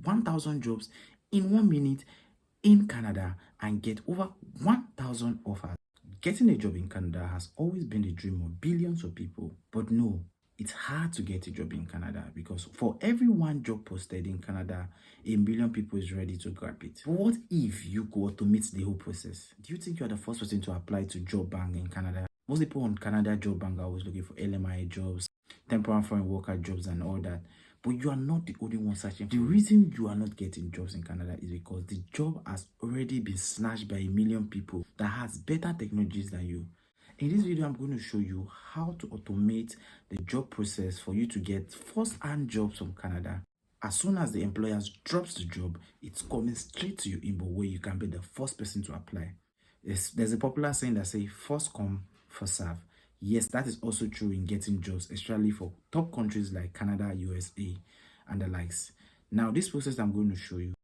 1,000 jobs in 1 minute in Canada and get over 1,000 offers. Getting a job in Canada has always been the dream of billions of people, but no, it's hard to get a job in Canada because for every one job posted in Canada, a million people is ready to grab it. But what if you could automate the whole process? Do you think you are the first person to apply to job bank in Canada? Most people on Canada job bank are always looking for LMIA jobs, temporary foreign worker jobs and all that. But you are not the only one searching. The reason you are not getting jobs in Canada is because the job has already been snatched by a million people that has better technologies than you. In this video, I'm going to show you how to automate the job process for you to get first-hand jobs from Canada. As soon as the employer drops the job, it's coming straight to your inbox where you can be the first person to apply. There's a popular saying that says first come, first serve. Yes, that is also true in getting jobs, especially for top countries like Canada, USA, and the likes. Now, this process I'm going to show you,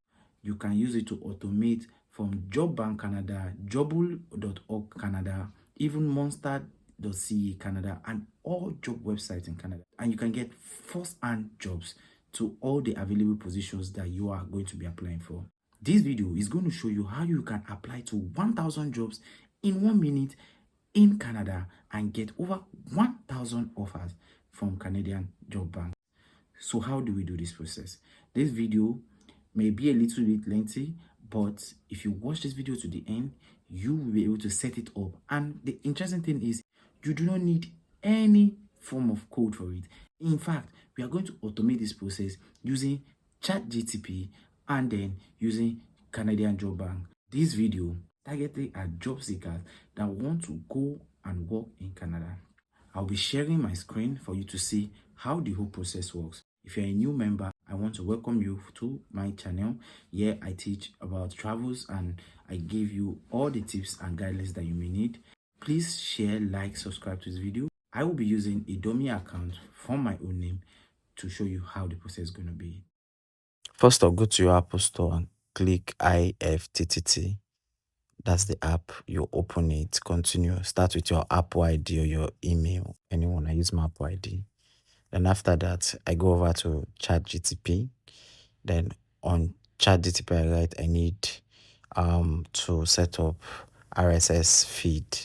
you can use it to automate from Job Bank Canada, Jobble.org Canada, even Monster.ca Canada, and all job websites in Canada. And you can get first-hand jobs to all the available positions that you are going to be applying for. This video is going to show you how you can apply to 1,000 jobs in 1 minute in Canada and get over 1,000 offers from Canadian job banks. So how do we do this process? This video may be a little bit lengthy, but if you watch this video to the end, you will be able to set it up. And the interesting thing is you do not need any form of code for it. In fact, we are going to automate this process using ChatGTP and then using Canadian job bank. This video targeted at job seekers that want to go and work in Canada. I'll be sharing my screen for you to see how the whole process works. If you're a new member, I want to welcome you to my channel. Here I teach about travels and I give you all the tips and guidelines that you may need. Please share, like, subscribe to this video. I will be using a dummy account from my own name to show you how the process is going to be. First off, go to your Apple Store and click IFTTT. That's the app. You open it, continue. Start with your Apple ID or your email. Anyone, I use my Apple ID. Then after that, I go over to ChatGTP. Then on ChatGTP, I write I need to set up RSS feed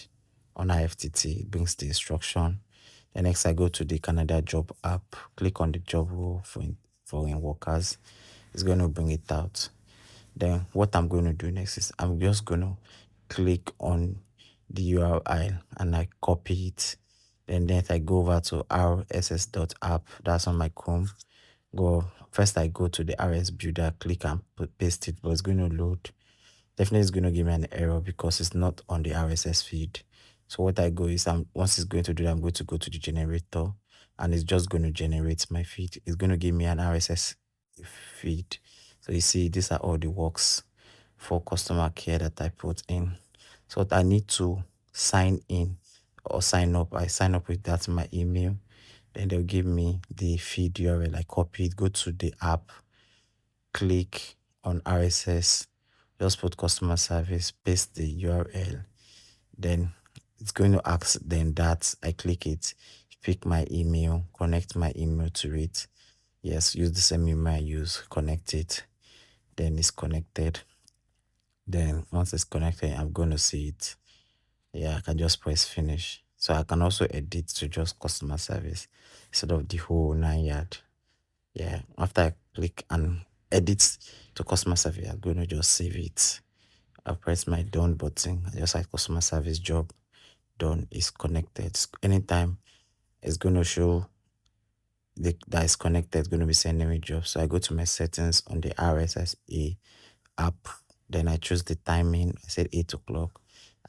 on IFTTT. It brings the instruction. Then next, I go to the Canada job app. Click on the job role for foreign workers. It's going to bring it out. Then what I'm going to do next is I'm just going to click on the URL and I copy it. Then I go over to RSS.app. That's on my Chrome. First I go to the RS builder, click and paste it, but it's going to load. Definitely it's going to give me an error because it's not on the RSS feed. So what I go is once it's going to do that, I'm going to go to the generator and it's just going to generate my feed. It's going to give me an RSS feed. So you see, these are all the works for customer care that I put in. So I need to sign in or sign up. I sign up with that my email. Then they'll give me the feed URL. I copy it, go to the app, click on RSS, just put customer service, paste the URL. Then it's going to ask then that I click it, pick my email, connect my email to it. Yes, use the same email I use, connect it. Then it's connected. Then once it's connected, I'm going to see it. Yeah, I can just press finish. So I can also edit to just customer service instead of the whole 9 yard. Yeah, after I click and edit to customer service, I'm going to just save it. I press my done button. Just like customer service job done is connected. Anytime it's going to show that is connected, it's going to be sending me jobs. So I go to my settings on the RSS app. Then I choose the timing. I said 8 o'clock.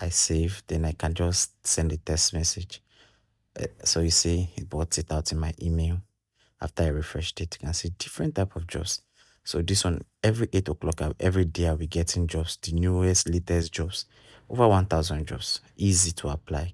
I save. Then I can just send a text message. So you see, it brought it out in my email. After I refreshed it, you can see different type of jobs. So this one, every 8 o'clock, every day I'll be getting jobs, the newest, latest jobs. Over 1,000 jobs. Easy to apply.